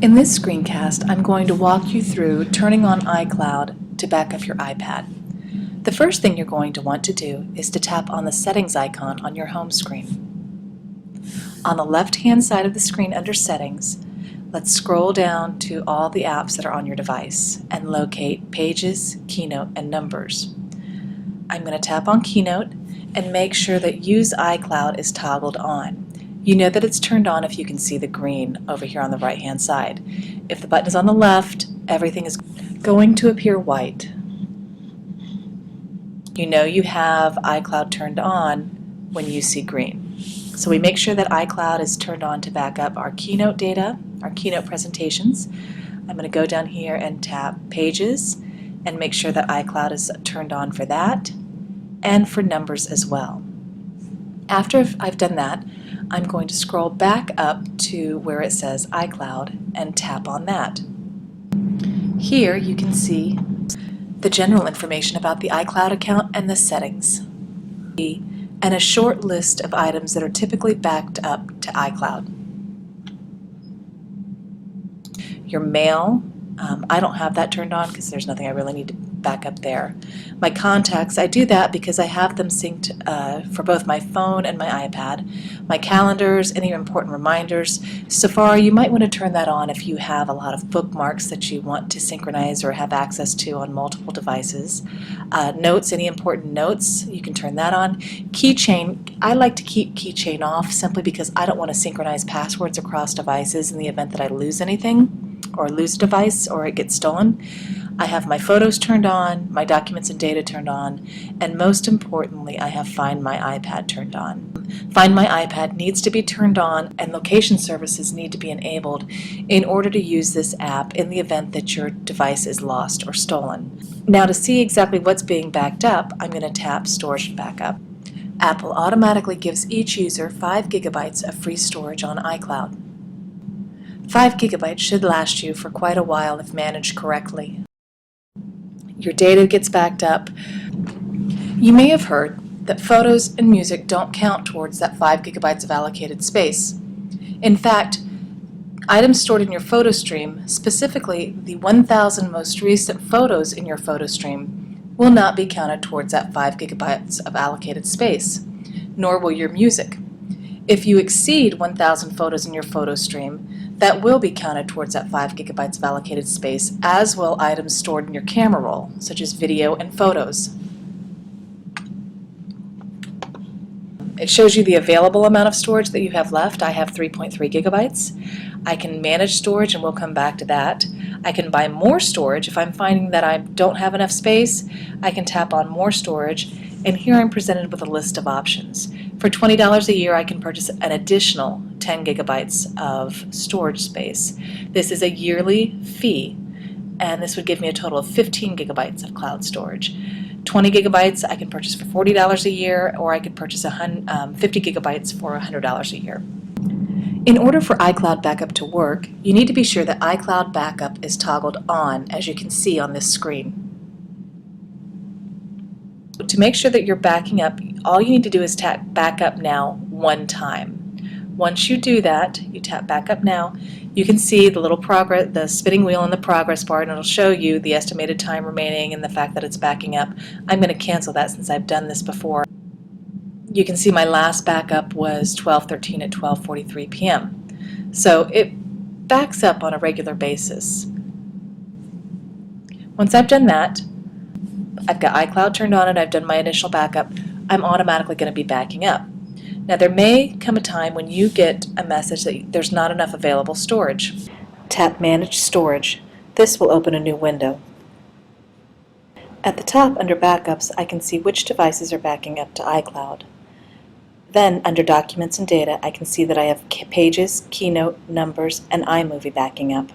In this screencast, I'm going to walk you through turning on iCloud to back up your iPad. The first thing you're going to want to do is to tap on the settings icon on your home screen. On the left-hand side of the screen under Settings, let's scroll down to all the apps that are on your device and locate Pages, Keynote, and Numbers. I'm going to tap on Keynote and make sure that Use iCloud is toggled on. You know that it's turned on if you can see the green over here on the right-hand side. If the button is on the left, everything is going to appear white. You know you have iCloud turned on when you see green. So we make sure that iCloud is turned on to back up our Keynote data, our Keynote presentations. I'm going to go down here and tap Pages and make sure that iCloud is turned on for that and for Numbers as well. After I've done that, I'm going to scroll back up to where it says iCloud and tap on that. Here you can see the general information about the iCloud account and the settings, and a short list of items that are typically backed up to iCloud. Your mail, I don't have that turned on because there's nothing I really need to back up there. My contacts, I do that because I have them synced for both my phone and my iPad. My calendars, any important reminders. Safari, you might want to turn that on if you have a lot of bookmarks that you want to synchronize or have access to on multiple devices. Notes, any important notes, you can turn that on. Keychain, I like to keep Keychain off simply because I don't want to synchronize passwords across devices in the event that I lose anything or lose a device or it gets stolen. I have my photos turned on, my documents and data turned on, and most importantly, I have Find My iPad turned on. Find My iPad needs to be turned on and location services need to be enabled in order to use this app in the event that your device is lost or stolen. Now to see exactly what's being backed up, I'm going to tap Storage and Backup. Apple automatically gives each user 5 gigabytes of free storage on iCloud. 5 gigabytes should last you for quite a while if managed correctly. Your data gets backed up. You may have heard that photos and music don't count towards that 5 gigabytes of allocated space. In fact, items stored in your photo stream, specifically the 1,000 most recent photos in your photo stream, will not be counted towards that 5 gigabytes of allocated space, nor will your music. If you exceed 1,000 photos in your photo stream, that will be counted towards that 5 gigabytes of allocated space, as will items stored in your camera roll, such as video and photos. It shows you the available amount of storage that you have left. I have 3.3 gigabytes. I can manage storage, and we'll come back to that. I can buy more storage. If I'm finding that I don't have enough space, I can tap on More Storage, and here I'm presented with a list of options. For $20 a year, I can purchase an additional 10 gigabytes of storage space. This is a yearly fee, and this would give me a total of 15 gigabytes of cloud storage. 20 gigabytes I can purchase for $40 a year, or I could purchase 50 gigabytes for $100 a year. In order for iCloud Backup to work, you need to be sure that iCloud Backup is toggled on, as you can see on this screen. To make sure that you're backing up, all you need to do is tap Backup Now one time. Once you do that, you tap Backup Now, you can see the little the spinning wheel in the progress bar, and it'll show you the estimated time remaining and the fact that it's backing up. I'm going to cancel that since I've done this before. You can see my last backup was 12:13 at 12:43 p.m. So it backs up on a regular basis. Once I've done that, I've got iCloud turned on and I've done my initial backup, I'm automatically going to be backing up. Now there may come a time when you get a message that there's not enough available storage. Tap Manage Storage. This will open a new window. At the top under Backups, I can see which devices are backing up to iCloud. Then under Documents and Data, I can see that I have Pages, Keynote, Numbers, and iMovie backing up.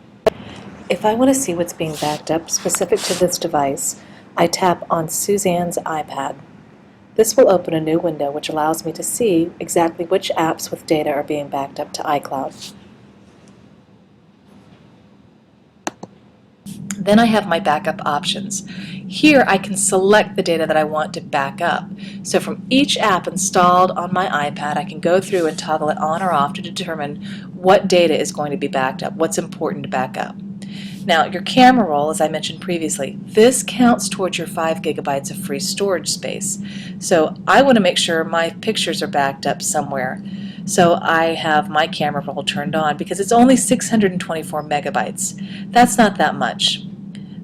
If I want to see what's being backed up specific to this device, I tap on Suzanne's iPad. This will open a new window which allows me to see exactly which apps with data are being backed up to iCloud. Then I have my backup options. Here I can select the data that I want to back up. So from each app installed on my iPad, I can go through and toggle it on or off to determine what data is going to be backed up, what's important to back up. Now, your camera roll, as I mentioned previously, this counts towards your 5 gigabytes of free storage space. So I want to make sure my pictures are backed up somewhere. So I have my camera roll turned on because it's only 624 megabytes. That's not that much.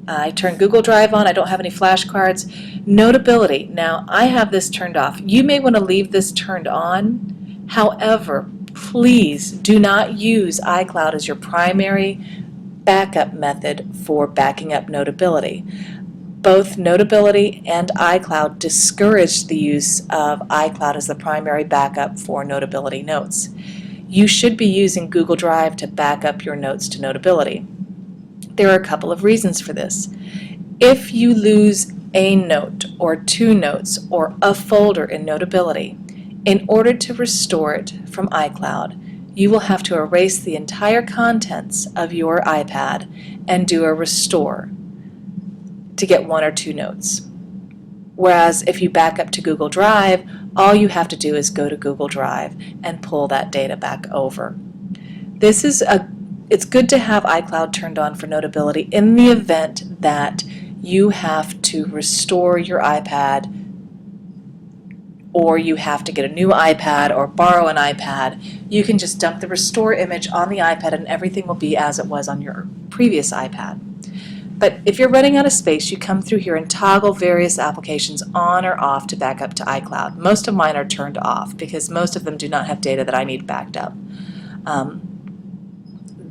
I turn Google Drive on. I don't have any flashcards. Notability. Now, I have this turned off. You may want to leave this turned on. However, please do not use iCloud as your primary backup method for backing up Notability. Both Notability and iCloud discourage the use of iCloud as the primary backup for Notability notes. You should be using Google Drive to back up your notes to Notability. There are a couple of reasons for this. If you lose a note or 2 notes or a folder in Notability, in order to restore it from iCloud, you will have to erase the entire contents of your iPad and do a restore to get 1 or 2 notes. Whereas if you back up to Google Drive, all you have to do is go to Google Drive and pull that data back over. It's good to have iCloud turned on for Notability in the event that you have to restore your iPad, or you have to get a new iPad or borrow an iPad. You can just dump the restore image on the iPad and everything will be as it was on your previous iPad. But if you're running out of space, you come through here and toggle various applications on or off to back up to iCloud. Most of mine are turned off because most of them do not have data that I need backed up.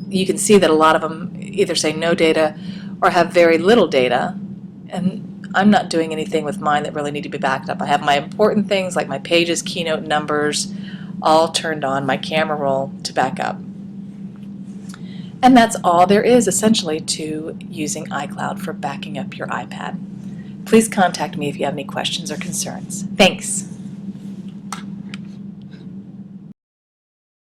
You can see that a lot of them either say no data or have very little data, and I'm not doing anything with mine that really need to be backed up. I have my important things like my pages, keynote numbers, all turned on, my camera roll to back up. And that's all there is essentially to using iCloud for backing up your iPad. Please contact me if you have any questions or concerns. Thanks.